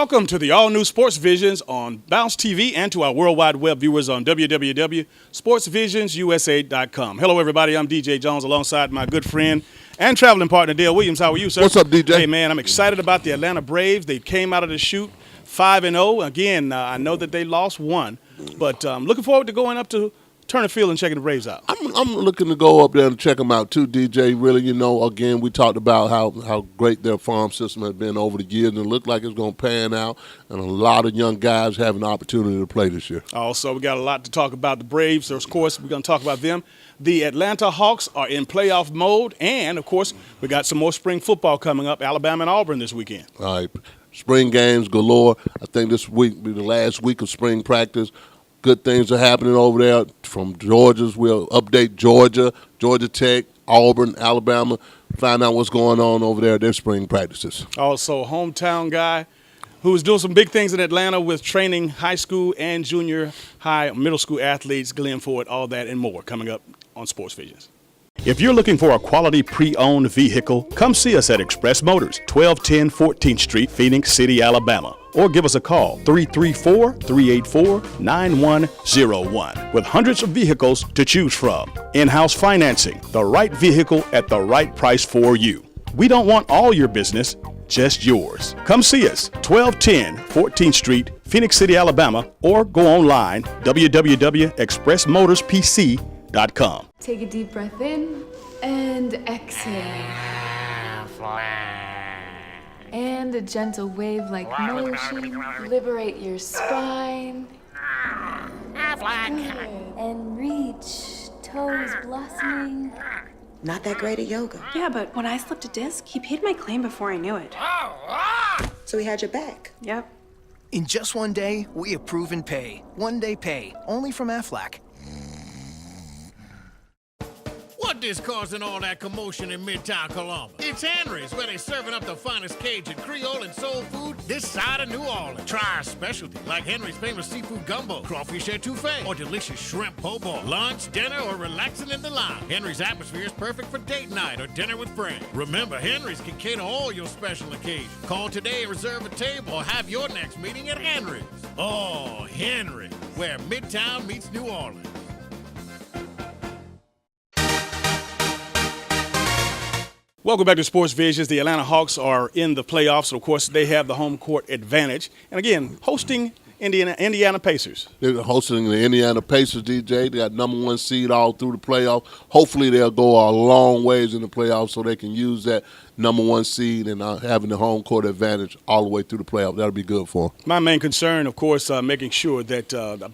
Welcome to the all-new Sportsvisions on Bounce TV and to our World Wide Web viewers on www.sportsvisionsusa.com. Hello, everybody. I'm DJ Jones alongside my good friend and traveling partner, Dale Williams. How are you, sir? What's up, DJ? Hey, man, I'm excited about the Atlanta Braves. They came out of the chute 5-0. Again, I know that they lost one, but I'm looking forward to going up to Turner Field and checking the Braves out. I'm looking to go up there and check them out too, DJ. Really, again, we talked about how great their farm system has been over the years, and it looked like it's going to pan out, and a lot of young guys have an opportunity to play this year. Also, we got a lot to talk about the Braves. So, of course, we're going to talk about them. The Atlanta Hawks are in playoff mode, and, of course, we got some more spring football coming up, Alabama and Auburn this weekend. All right, spring games galore. I think this week will be the last week of spring practice. Good things are happening over there from Georgia's. We'll update Georgia, Georgia Tech, Auburn, Alabama, find out what's going on over there at their spring practices. Also, a hometown guy who's doing some big things in Atlanta with training high school and junior high, middle school athletes, Glenn Ford, all that and more coming up on Sports Visions. If you're looking for a quality pre-owned vehicle, come see us at Express Motors, 1210 14th Street, Phoenix City, Alabama. Or give us a call, 334-384-9101, with hundreds of vehicles to choose from. In-house financing, the right vehicle at the right price for you. We don't want all your business, just yours. Come see us, 1210 14th Street, Phoenix City, Alabama, or go online, www.expressmotorspc.com. Take a deep breath in and exhale. And a gentle wave-like motion. Liberate your spine. Good. And reach, toes blossoming. Not that great at yoga. Yeah, but when I slipped a disc, he paid my claim before I knew it. So he had your back. Yep. In just one day, we approve and pay. One day pay, only from Aflac. What is causing all that commotion in Midtown Columbus? It's Henry's, where they're serving up the finest Cajun, Creole, and soul food this side of New Orleans. Try our specialty, like Henry's famous seafood gumbo, crawfish etouffee, or delicious shrimp po' boy. Lunch, dinner, or relaxing in the lounge. Henry's atmosphere is perfect for date night or dinner with friends. Remember, Henry's can cater all your special occasions. Call today and reserve a table or have your next meeting at Henry's. Oh, Henry's, where Midtown meets New Orleans. Welcome back to Sports Visions. The Atlanta Hawks are in the playoffs, so of course they have the home court advantage. And again, hosting Indiana Pacers. They're hosting the Indiana Pacers, DJ. They got #1 seed all through the playoffs. Hopefully they'll go a long ways in the playoffs so they can use that #1 seed and having the home court advantage all the way through the playoffs. That'll be good for them. My main concern, of course, making sure that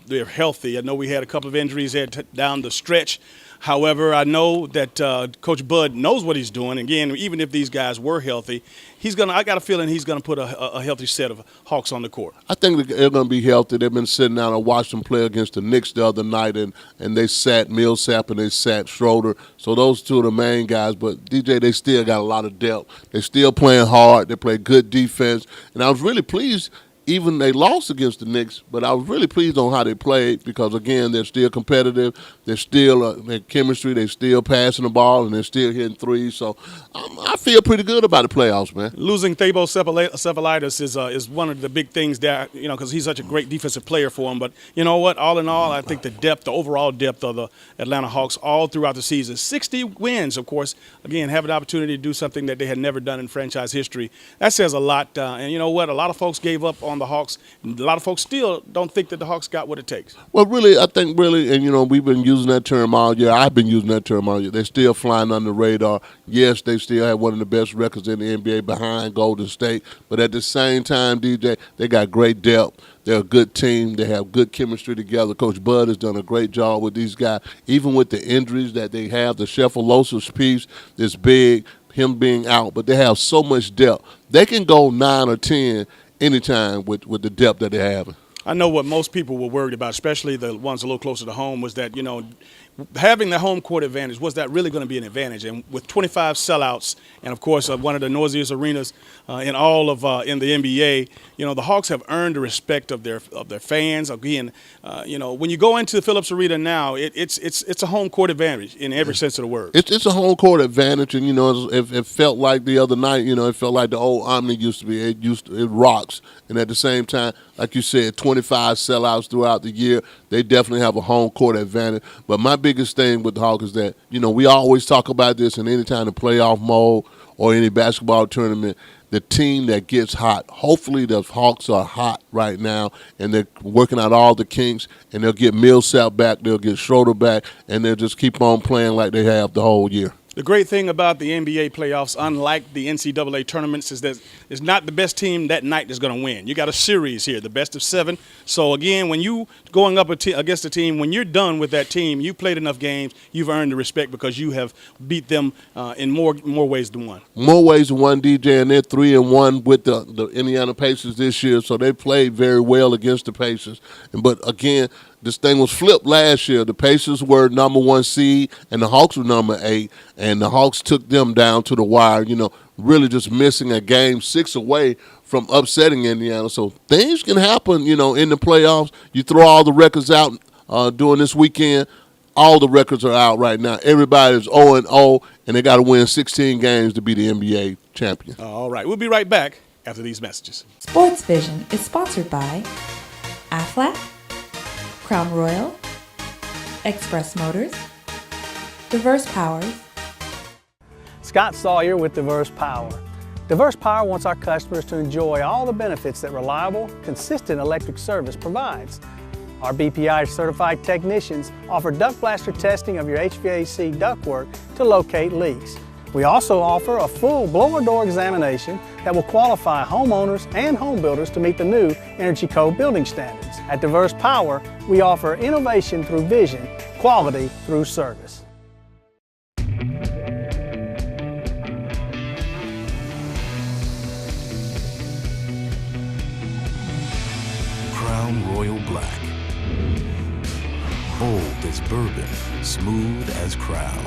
they're healthy. I know we had a couple of injuries there down the stretch. However, I know that Coach Bud knows what he's doing. Again, even if these guys were healthy, I got a feeling he's gonna put a healthy set of Hawks on the court. I think they're gonna be healthy. They've been sitting down and watched them play against the Knicks the other night, and they sat Millsap and they sat Schroeder. So those two are the main guys. But DJ, they still got a lot of depth. They're still playing hard. They play good defense, and I was really pleased. Even they lost against the Knicks, but I was really pleased on how they played because, again, they're still competitive. They're still their chemistry. They're still passing the ball, and they're still hitting threes. So I feel pretty good about the playoffs, man. Losing Thabo Cephalidis is one of the big things there, because he's such a great defensive player for him. But you know what? All in all, I think the overall depth of the Atlanta Hawks all throughout the season, 60 wins, of course, again, have an opportunity to do something that they had never done in franchise history. That says a lot. And you know what? A lot of folks gave up on the Hawks. A lot of folks still don't think that the Hawks got what it takes. Well, really, I think really, and we've been using that term all year. I've been using that term all year. They're still flying under the radar. Yes, they still have one of the best records in the NBA behind Golden State. But at the same time, DJ, they got great depth. They're a good team. They have good chemistry together. Coach Bud has done a great job with these guys. Even with the injuries that they have, the Cephalidis piece is big, him being out. But they have so much depth. They can go 9 or 10 anytime with the depth that they have. I know what most people were worried about, especially the ones a little closer to home, was that, having the home court advantage, was that really going to be an advantage? And with 25 sellouts, and of course one of the noisiest arenas in the NBA, the Hawks have earned the respect of their fans. Again, when you go into the Phillips Arena now, it's a home court advantage in every sense of the word. It's a home court advantage, and it felt like the other night. It felt like the old Omni used to be. It rocks, and at the same time, like you said, 25 sellouts throughout the year. They definitely have a home court advantage. But my biggest thing with the Hawks is that, we always talk about this in any time of playoff mode or any basketball tournament, the team that gets hot. Hopefully the Hawks are hot right now, and they're working out all the kinks, and they'll get Millsap back, they'll get Schroeder back, and they'll just keep on playing like they have the whole year. The great thing about the NBA playoffs, unlike the NCAA tournaments, is that it's not the best team that night that's going to win. You got a series here, the best of 7. So, again, when you going up against a team, when you're done with that team, you played enough games, you've earned the respect because you have beat them in more ways than one. More ways than one, DJ, and they're 3-1 with the Indiana Pacers this year, so they played very well against the Pacers. But, again, this thing was flipped last year. The Pacers were number 1 seed, and the Hawks were number 8, and the Hawks took them down to the wire, really just missing a game 6 away from upsetting Indiana. So things can happen, in the playoffs. You throw all the records out during this weekend, all the records are out right now. Everybody's 0-0, and they got to win 16 games to be the NBA champion. All right. We'll be right back after these messages. Sports Vision is sponsored by Aflac, Crown Royal, Express Motors, Diverse Powers. Scott Sawyer with Diverse Power. Diverse Power wants our customers to enjoy all the benefits that reliable, consistent electric service provides. Our BPI certified technicians offer duct blaster testing of your HVAC ductwork to locate leaks. We also offer a full blower door examination that will qualify homeowners and home builders to meet the new Energy Code building standards. At Diverse Power, we offer innovation through vision, quality through service. Crown Royal Black. Bold as bourbon, smooth as Crown.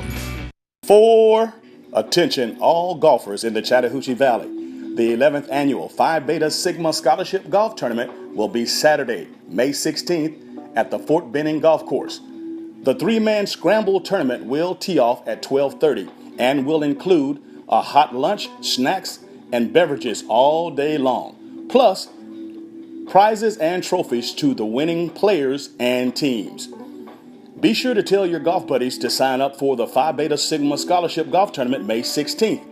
Attention all golfers in the Chattahoochee Valley. The 11th annual Phi Beta Sigma Scholarship Golf Tournament will be Saturday, May 16th at the Fort Benning Golf Course. The 3-man scramble tournament will tee off at 12:30 and will include a hot lunch, snacks, and beverages all day long, plus prizes and trophies to the winning players and teams. Be sure to tell your golf buddies to sign up for the Phi Beta Sigma Scholarship Golf Tournament May 16th.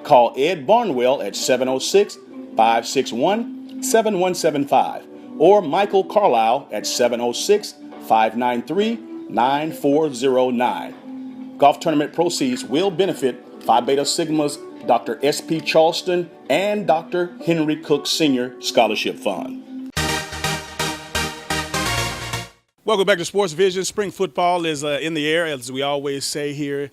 Call Ed Barnwell at 706-561-7175 or Michael Carlisle at 706-593-9409. Golf tournament proceeds will benefit Phi Beta Sigma's Dr. S.P. Charleston and Dr. Henry Cook Sr. Scholarship Fund. Welcome back to Sports Vision. Spring football is in the air, as we always say here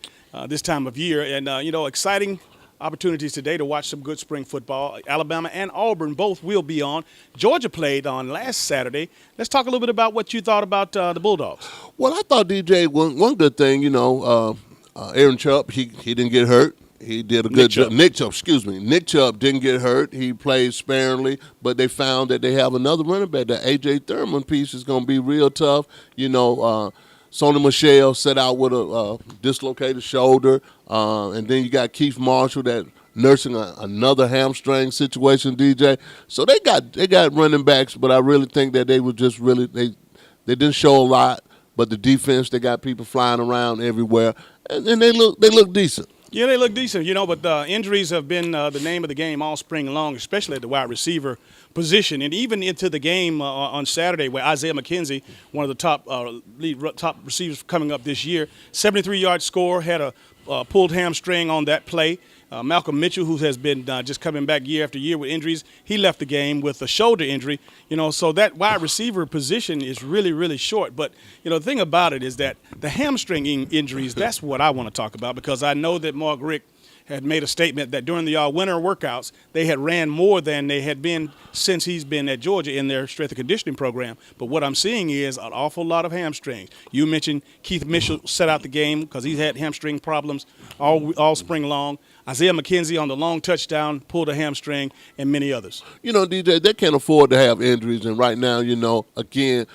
this time of year. And, exciting opportunities today to watch some good spring football. Alabama and Auburn both will be on. Georgia played on last Saturday. Let's talk a little bit about what you thought about the Bulldogs. Well, I thought, DJ, one good thing, Aaron Chubb, he didn't get hurt. He did a good job. Nick Chubb didn't get hurt. He played sparingly, but they found that they have another running back. The A.J. Thurman piece is going to be real tough. Sonny Michel set out with a dislocated shoulder, and then you got Keith Marshall that nursing another hamstring situation, DJ. So they got running backs, but I really think that they were just really they didn't show a lot, but the defense, they got people flying around everywhere, and they look decent. Yeah, they look decent, but injuries have been the name of the game all spring long, especially at the wide receiver position. And even into the game on Saturday where Isaiah McKenzie, one of the top receivers coming up this year, 73-yard score, had a pulled hamstring on that play. Malcolm Mitchell, who has been just coming back year after year with injuries, he left the game with a shoulder injury. So that wide receiver position is really, really short. But, the thing about it is that the hamstring injuries, that's what I want to talk about, because I know that Mark Richt had made a statement that during the winter workouts, they had ran more than they had been since he's been at Georgia in their strength and conditioning program. But what I'm seeing is an awful lot of hamstrings. You mentioned Keith Mitchell set out the game because he's had hamstring problems all spring long. Isaiah McKenzie on the long touchdown pulled a hamstring, and many others. You know, DJ, they can't afford to have injuries, and right now, you know, again,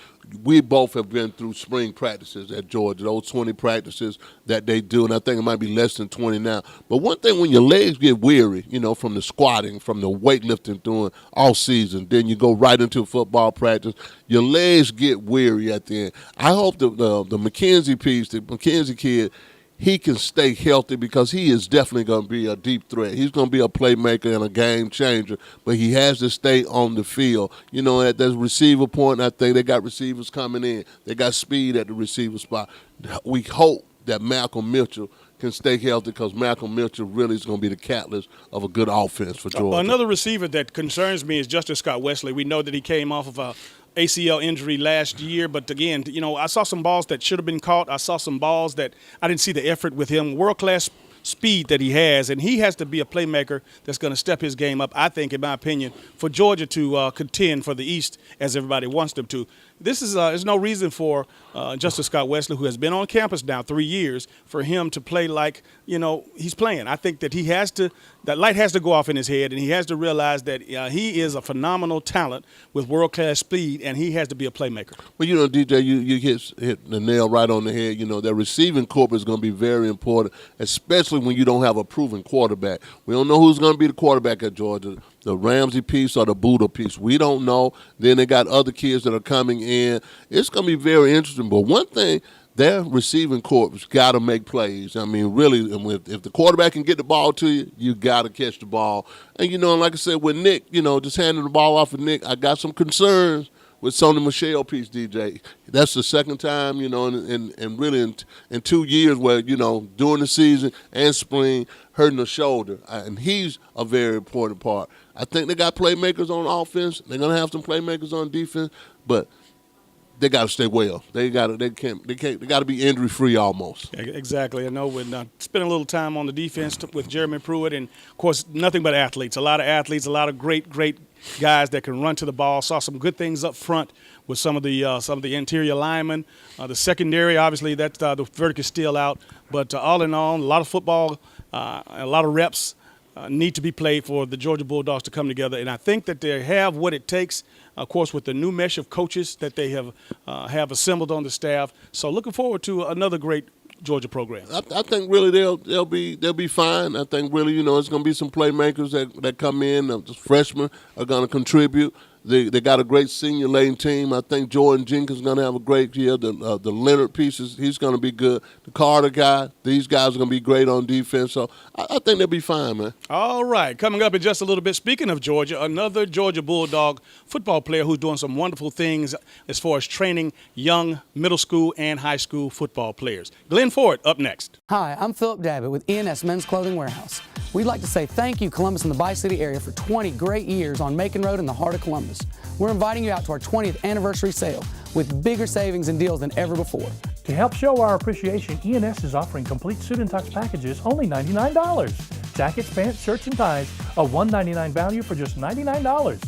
we both have been through spring practices at Georgia, those 20 practices that they do, and I think it might be less than 20 now. But one thing, when your legs get weary, you know, from the squatting, from the weightlifting doing all season, then you go right into football practice, your legs get weary at the end. I hope the McKenzie piece, the McKenzie kid, he can stay healthy because he is definitely going to be a deep threat. He's going to be a playmaker and a game changer, but he has to stay on the field. You know, at the receiver point, I think they got receivers coming in. They got speed at the receiver spot. We hope that Malcolm Mitchell can stay healthy because Malcolm Mitchell really is going to be the catalyst of a good offense for Georgia. Another receiver that concerns me is Justice Scott Wesley. We know that he came off of a ACL injury last year, but again, you know, I saw some balls that should have been caught. I saw some balls that I didn't see the effort with him. World-class speed that he has, and he has to be a playmaker that's going to step his game up, I think, in my opinion, for Georgia to contend for the East as everybody wants them to. This is there's no reason for Justice Scott Wesley, who has been on campus now 3 years, for him to play like, you know, he's playing. I think that that light has to go off in his head, and he has to realize that he is a phenomenal talent with world-class speed, and he has to be a playmaker. Well, you know, DJ, you hit the nail right on the head. You know, that receiving corps is going to be very important, especially when you don't have a proven quarterback. We don't know who's going to be the quarterback at Georgia, the Ramsey piece or the Buddha piece. We don't know. Then they got other kids that are coming in. It's going to be very interesting. But one thing, their receiving corps got to make plays. I mean, really, if the quarterback can get the ball to you, you got to catch the ball. And, you know, like I said, with Nick, you know, just handing the ball off of Nick, I got some concerns with Sony Michel piece, DJ. That's the second time, you know, and really in 2 years where, you know, during the season and spring, hurting the shoulder. And he's a very important part. I think they got playmakers on offense. They're going to have some playmakers on defense, but they got to stay well. They got to be injury free almost. Exactly. I know when spending a little time on the defense with Jeremy Pruitt, and of course nothing but athletes. A lot of athletes, a lot of great guys that can run to the ball. Saw some good things up front with some of the interior linemen. The secondary, obviously, that the verdict is still out. But all in all, a lot of football, a lot of reps need to be played for the Georgia Bulldogs to come together. And I think that they have what it takes, of course, with the new mesh of coaches that they have assembled on the staff. So looking forward to another great Georgia program. I think really they'll be fine. I think really, you know, it's going to be some playmakers that come in. The freshmen are going to contribute. They got a great senior lane team. I think Jordan Jenkins is going to have a great year. The Leonard piece, he's going to be good. The Carter guy, these guys are going to be great on defense. So I think they'll be fine, man. All right. Coming up in just a little bit, speaking of Georgia, another Georgia Bulldog football player who's doing some wonderful things as far as training young middle school and high school football players. Glenn Ford up next. Hi, I'm Philip Davitt with ENS Men's Clothing Warehouse. We'd like to say thank you, Columbus and the Bi-City area, for 20 great years on Macon Road in the heart of Columbus. We're inviting you out to our 20th anniversary sale with bigger savings and deals than ever before. To help show our appreciation, ENS is offering complete suit and tux packages only $99. Jackets, pants, shirts, and ties, a $199 value for just $99.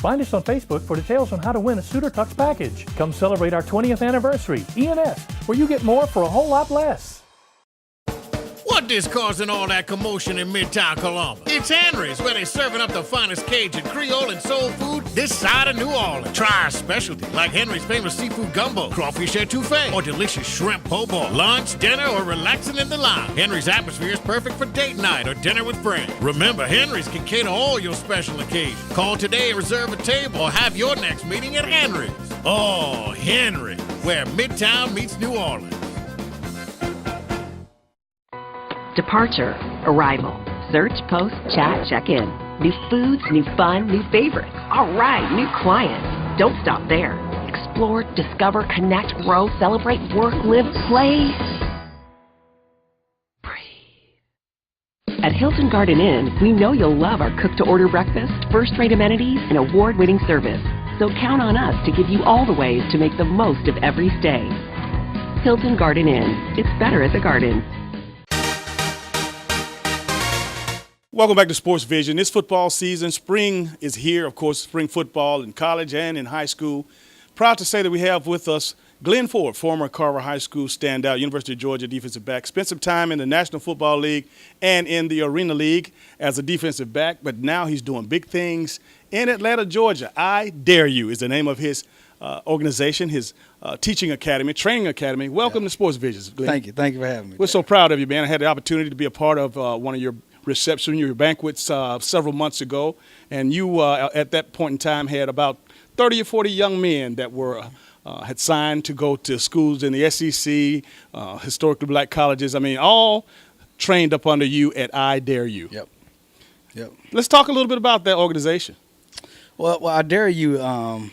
Find us on Facebook for details on how to win a suit or tux package. Come celebrate our 20th anniversary. ENS, where you get more for a whole lot less. What is causing all that commotion in Midtown Columbus? It's Henry's, where they're serving up the finest Cajun, Creole, and soul food this side of New Orleans. Try our specialty, like Henry's famous seafood gumbo, crawfish etouffee, or delicious shrimp po' boy. Lunch, dinner, or relaxing in the lounge. Henry's atmosphere is perfect for date night or dinner with friends. Remember, Henry's can cater all your special occasions. Call today and reserve a table, or have your next meeting at Henry's. Oh, Henry, where Midtown meets New Orleans. Departure, arrival, search, post, chat, check-in. New foods, new fun, new favorites. All right, new clients. Don't stop there. Explore, discover, connect, grow, celebrate, work, live, play. Breathe. At Hilton Garden Inn, we know you'll love our cook-to-order breakfast, first-rate amenities, and award-winning service. So count on us to give you all the ways to make the most of every stay. Hilton Garden Inn. It's better at the Garden. Welcome back to Sports Vision. This football season, spring is here, of course, spring football in college and in high school. Proud to say that we have with us Glenn Ford, former Carver High School standout, University of Georgia defensive back. Spent some time in the National Football League and in the Arena League as a defensive back, but now he's doing big things in Atlanta, Georgia. I Dare You is the name of his organization, his teaching academy, training academy. Welcome to Sports Visions, Glenn. Thank you. Thank you for having me. We're so proud of you, man. I had the opportunity to be a part of one of your reception, your banquets several months ago, and you at that point in time had about 30 or 40 young men that were had signed to go to schools in the SEC, historically black colleges. I mean, all trained up under you at I Dare You. Yep. Let's talk a little bit about that organization. Well, I Dare You.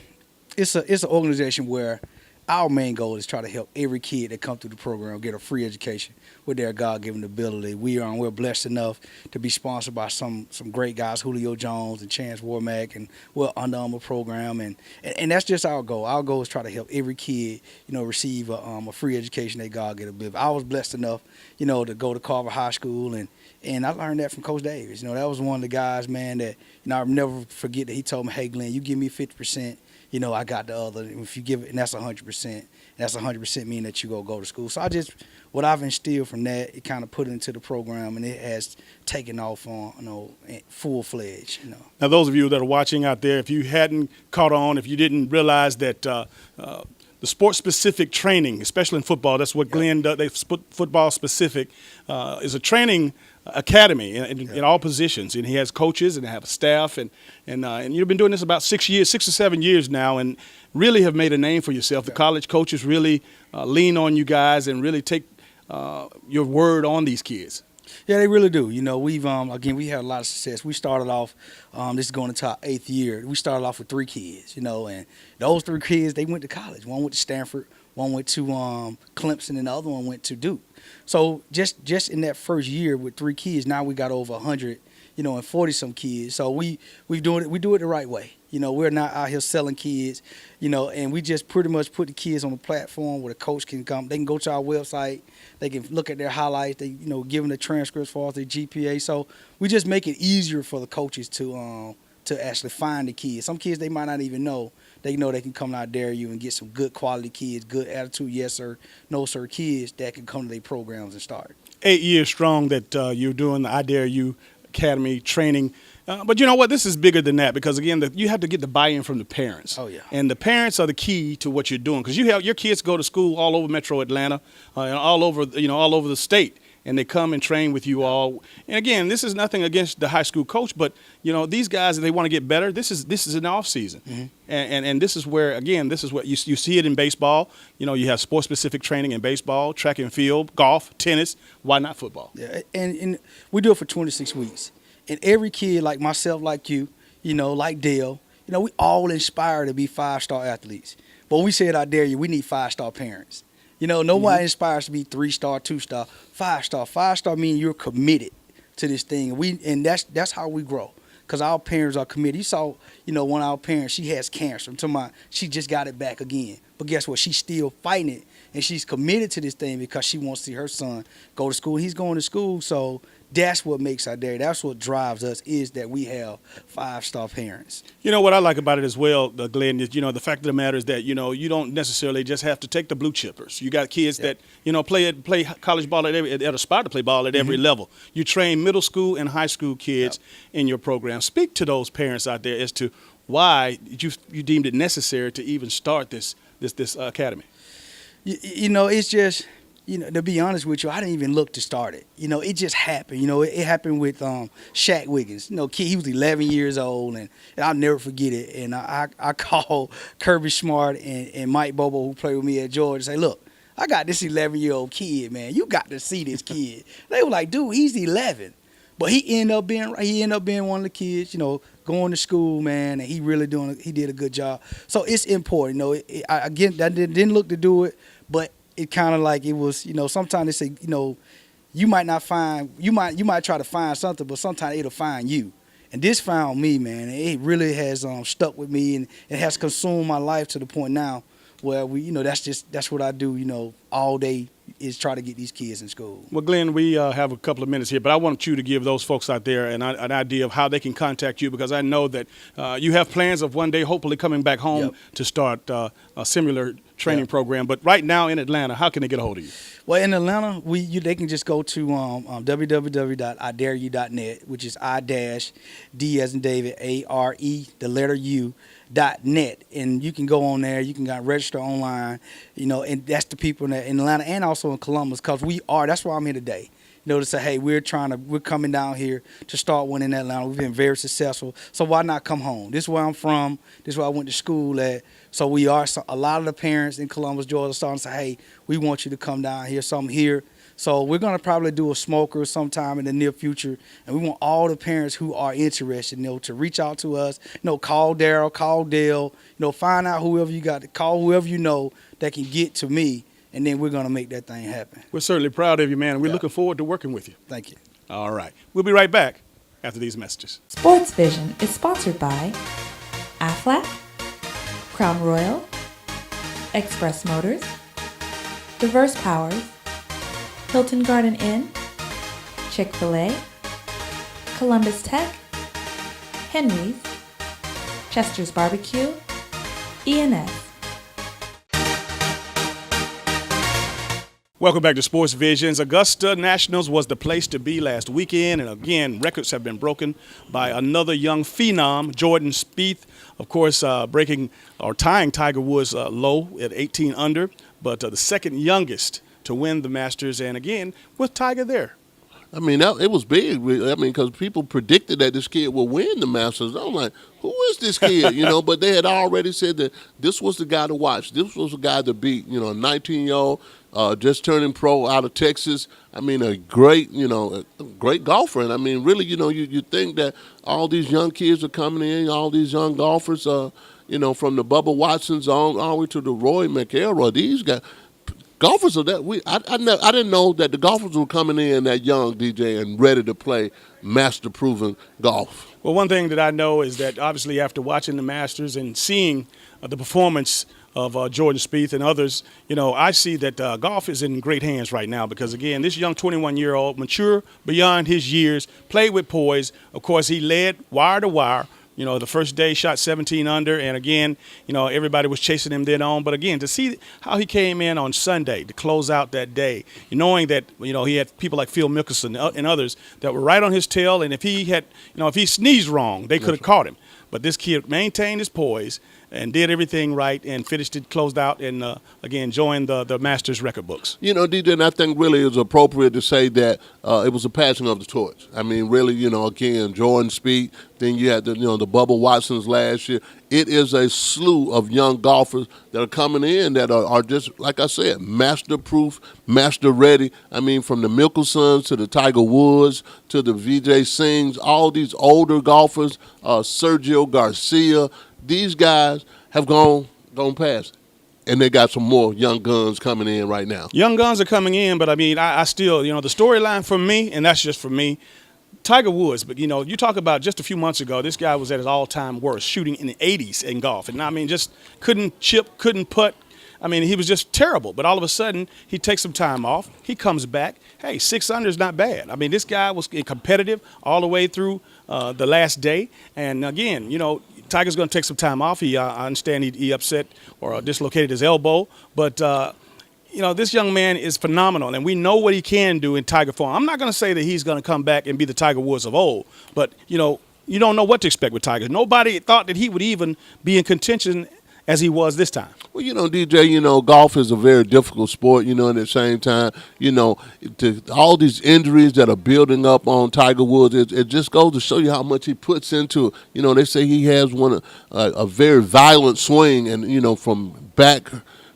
It's an organization where our main goal is try to help every kid that come through the program get a free education with their God-given ability. We're blessed enough to be sponsored by some great guys, Julio Jones and Chance Warmack, and we're Under Armour program, and that's just our goal. Our goal is try to help every kid, receive a free education they God-given ability. I was blessed enough, to go to Carver High School, and I learned that from Coach Davis. That was one of the guys, man, that I'll never forget that he told me, "Hey, Glenn, you give me 50%. I got the other. If you give it, and that's 100%. That's 100% mean that you go to school." So what I've instilled from that, it kind of put it into the program, and it has taken off on, full fledged. Now, those of you that are watching out there, if you hadn't caught on, if you didn't realize that the sports-specific training, especially in football, that's what Glenn does. They football-specific is a training academy in all positions, and he has coaches and they have a staff, and you've been doing this about 6 or 7 years now, and really have made a name for yourself. The college coaches really lean on you guys and really take your word on these kids. Yeah, they really do. We've we had a lot of success. We started off, this is going into our 8th year. We started off with 3 kids, and those 3 kids, they went to college. One went to Stanford, one went to Clemson, and the other one went to Duke. So just in that first year with 3 kids, now we got over 100, and 40-some kids. So we do it the right way. We're not out here selling kids, and we just pretty much put the kids on a platform where the coach can come. They can go to our website. They can look at their highlights. They, give them the transcripts as far as their GPA. So we just make it easier for the coaches to actually find the kids. Some kids they might not even know. They know they can come out Dare You and get some good quality kids, good attitude, yes sir, no sir kids that can come to their programs and start. 8 years strong that you're doing the I Dare You Academy training. But you know what? This is bigger than that because, again, you have to get the buy-in from the parents. Oh, yeah. And the parents are the key to what you're doing because your kids go to school all over Metro Atlanta and all over the state, and they come and train with you all. And, again, this is nothing against the high school coach, but, these guys, they want to get better. This is an off season. Mm-hmm. And this is where, again, this is what you see it in baseball. You have sports-specific training in baseball, track and field, golf, tennis. Why not football? Yeah, and we do it for 26 weeks. And every kid like myself, like you, like Dale, we all inspire to be 5-star athletes. But we said I Dare You, we need 5-star parents. Nobody inspires to be 3-star, 2-star, 5-star. 5-star means you're committed to this thing. And that's how we grow. Because our parents are committed. You saw, one of our parents, she has cancer. I'm talking about she just got it back again. But guess what? She's still fighting it. And she's committed to this thing because she wants to see her son go to school. He's going to school, so that's what makes our Dare. That's what drives us is that we have 5-star parents. What I like about it as well, Glenn, is, the fact of the matter is that, you don't necessarily just have to take the blue chippers. You got kids that, play college ball that aspire to play ball at every level. You train middle school and high school kids in your program. Speak to those parents out there as to why you deemed it necessary to even start this academy. It's just, to be honest with you, I didn't even look to start it. It just happened. It happened with Shaq Wiggins. Kid, he was 11 years old, and I'll never forget it. And I called Kirby Smart and Mike Bobo, who played with me at Georgia, and say, look, I got this 11-year-old kid, man. You got to see this kid. They were like, dude, he's 11. But he ended up being one of the kids, going to school, man, and he did a good job. So it's important, I didn't look to do it, but it kind of like it was, sometimes they say, you might try to find something, but sometimes it'll find you. And this found me, man. It really has stuck with me, and it has consumed my life to the point now where that's what I do, all day is try to get these kids in school. Well, Glenn, we have a couple of minutes here, but I want you to give those folks out there an idea of how they can contact you, because I know that you have plans of one day hopefully coming back home to start a similar training program. But right now in Atlanta, how can they get a hold of you? Well, in Atlanta, they can just go to www.idareyou.net, which is I-D as in David, A-R-E, the letter U, .net, and you can go on there. You can register online, and that's the people in Atlanta and also in Columbus, because that's why I'm here today. To say, hey, we're coming down here to start one in Atlanta. We've been very successful, so why not come home? This is where I'm from. This is where I went to school at. So a lot of the parents in Columbus, Georgia, are starting to say, hey, we want you to come down here. So I'm here. So we're going to probably do a smoker sometime in the near future, and we want all the parents who are interested, to reach out to us. Call Daryl, call Dale, find out whoever you got to call, whoever that can get to me, and then we're going to make that thing happen. We're certainly proud of you, man, and we're looking forward to working with you. Thank you. All right. We'll be right back after these messages. Sports Vision is sponsored by Aflac, Crown Royal, Express Motors, Diverse Powers, Hilton Garden Inn, Chick-fil-A, Columbus Tech, Henry's, Chester's Barbecue, ENS. Welcome back to Sports Visions. Augusta Nationals was the place to be last weekend, and again, records have been broken by another young phenom, Jordan Spieth, of course, breaking or tying Tiger Woods' low at 18 under, but the second youngest to win the Masters, and again, with Tiger there. I mean, it was big. I mean, because people predicted that this kid would win the Masters. I'm like, who is this kid? But they had already said that this was the guy to watch. This was the guy to beat. A 19-year-old, just turning pro out of Texas. I mean, a great golfer. And I mean, really, you think that all these young kids are coming in, all these young golfers, from the Bubba Watsons all the way to the Roy McIlroy. These guys. Golfers are that I didn't know that the golfers were coming in that young, DJ, and ready to play master-proven golf. Well, one thing that I know is that obviously after watching the Masters and seeing the performance of Jordan Spieth and others, I see that golf is in great hands right now, because again, this young 21-year-old, mature beyond his years, played with poise. Of course, he led wire to wire. The first day shot 17 under, and again, everybody was chasing him then on. But again, to see how he came in on Sunday to close out that day, knowing that, he had people like Phil Mickelson and others that were right on his tail, and if he sneezed wrong, they could have caught him. But this kid maintained his poise and did everything right and finished it, closed out, and again, joined the Masters record books. DJ, and I think really it was appropriate to say that it was a passing of the torch. I mean, really, again, Jordan Spieth, then you had the Bubba Watsons last year. It is a slew of young golfers that are coming in that are just, like I said, master-proof, master-ready. I mean, from the Mickelsons to the Tiger Woods to the Vijay Singhs, all these older golfers, Sergio Garcia, these guys have gone past. And they got some more young guns coming in right now. Young guns are coming in, but I mean, I still, the storyline for me, and that's just for me, Tiger Woods. But, you talk about just a few months ago, this guy was at his all-time worst, shooting in the 80s in golf. And I mean, just couldn't chip, couldn't putt. I mean, he was just terrible. But all of a sudden, he takes some time off. He comes back. Hey, 6 under is not bad. I mean, this guy was competitive all the way through the last day. And again, Tiger's going to take some time off. I understand he upset or dislocated his elbow. But, this young man is phenomenal, and we know what he can do in Tiger form. I'm not going to say that he's going to come back and be the Tiger Woods of old, but, you don't know what to expect with Tiger. Nobody thought that he would even be in contention as he was this time. Well, DJ, golf is a very difficult sport, and at the same time, all these injuries that are building up on Tiger Woods, it just goes to show you how much he puts into it. They say he has a very violent swing, and,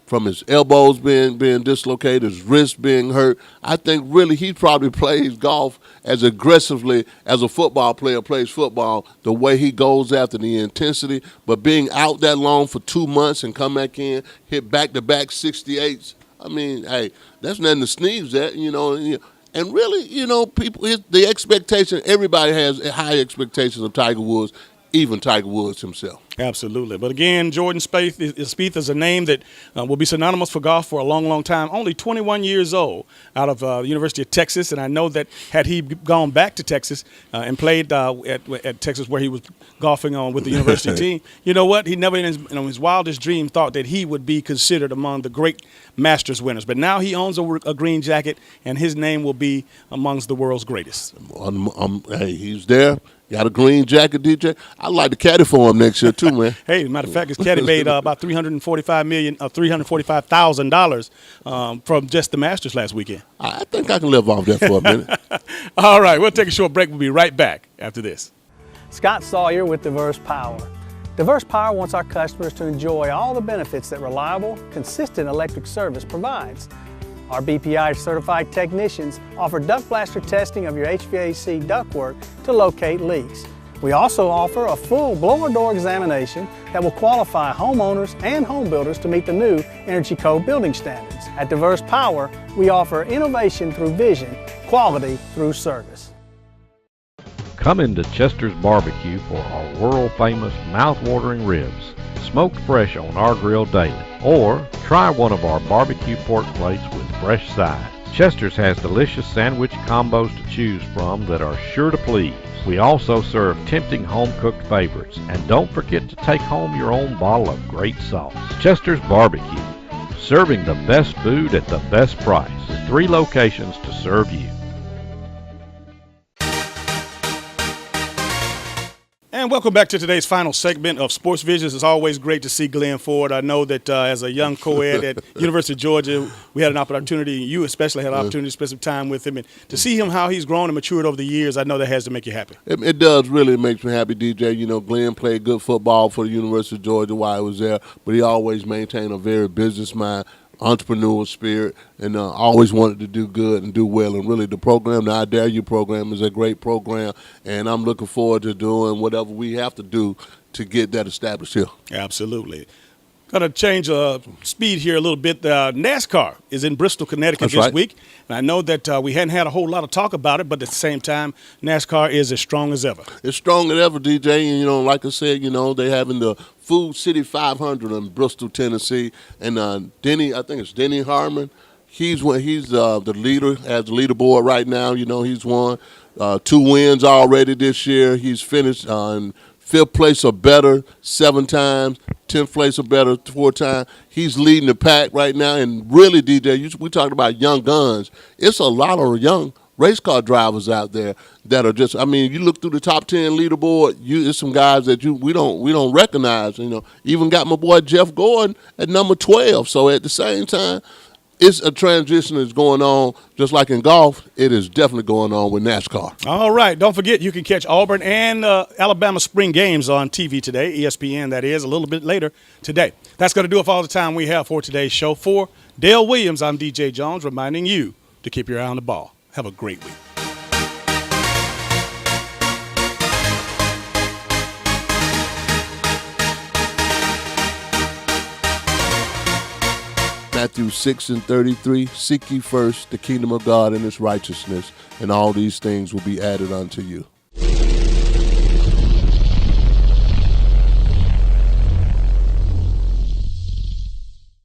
from his elbows being dislocated, his wrist being hurt. I think really he probably plays golf as aggressively as a football player plays football, the way he goes after the intensity. But being out that long for 2 months and come back in, hit back-to-back 68s, I mean, hey, that's nothing to sneeze at, And really, people, the expectation, everybody has high expectations of Tiger Woods. even Tiger Woods himself. Absolutely. But again, Jordan Spieth is a name that will be synonymous for golf for a long, long time. Only 21 years old, out of the University of Texas. And I know that had he gone back to Texas and played at Texas where he was golfing on with the university team, you know what? He never in his wildest dream thought that he would be considered among the great Masters winners. But now he owns a green jacket, and his name will be amongst the world's greatest. Hey, he's there. Got a green jacket, DJ. I'd like to caddy for him next year too, man. Hey, matter of fact, his caddy made about $345,000 from just the Masters last weekend. I think I can live off that for a minute. All right, we'll take a short break. We'll be right back after this. Scott Sawyer with Diverse Power. Diverse Power wants our customers to enjoy all the benefits that reliable, consistent electric service provides. Our BPI certified technicians offer duct blaster testing of your HVAC ductwork to locate leaks. We also offer a full blower door examination that will qualify homeowners and home builders to meet the new Energy Code building standards. At Diverse Power, we offer innovation through vision, quality through service. Come into Chester's Barbecue for our world-famous mouth-watering ribs, smoked fresh on our grill daily. Or try one of our barbecue pork plates with fresh sides. Chester's has delicious sandwich combos to choose from that are sure to please. We also serve tempting home-cooked favorites. And don't forget to take home your own bottle of great sauce. Chester's Barbecue, serving the best food at the best price, with 3 locations to serve you. And welcome back to today's final segment of Sports Visions. It's always great to see Glenn Ford. I know that as a young co-ed at University of Georgia, we had an opportunity, you especially had an opportunity to spend some time with him. And to see him, how he's grown and matured over the years, I know that has to make you happy. It does really make me happy, DJ. You know, Glenn played good football for the University of Georgia while he was there, but he always maintained a very business mind, entrepreneurial spirit, and always wanted to do good and do well. And really the program, the I Dare You program, is a great program, and I'm looking forward to doing whatever we have to do to get that established here. Absolutely. Going to change speed here a little bit. NASCAR is in Bristol, Connecticut this week. And I know that we hadn't had a whole lot of talk about it, but at the same time, NASCAR is as strong as ever. It's strong as ever, DJ. And, you know, like I said, you know, they're having the Food City 500 in Bristol, Tennessee. And Denny, I think it's Denny Harmon. He's the leader, has the leaderboard right now. You know, he's won 2 wins already this year. He's finished in 5th place or better 7 times, 10th place or better 4 times. He's leading the pack right now. And really, DJ, we talked about young guns. It's a lot of young race car drivers out there that are just, I mean, you look through the top 10 leaderboard, there's some guys that we don't recognize. You know, even got my boy Jeff Gordon at number 12. So at the same time, it's a transition that's going on, just like in golf. It is definitely going on with NASCAR. All right. Don't forget, you can catch Auburn and Alabama spring games on TV today, ESPN, that is, a little bit later today. That's going to do it for all the time we have for today's show. For Dale Williams, I'm DJ Jones, reminding you to keep your eye on the ball. Have a great week. Matthew 6:33, seek ye first the kingdom of God and his righteousness, and all these things will be added unto you.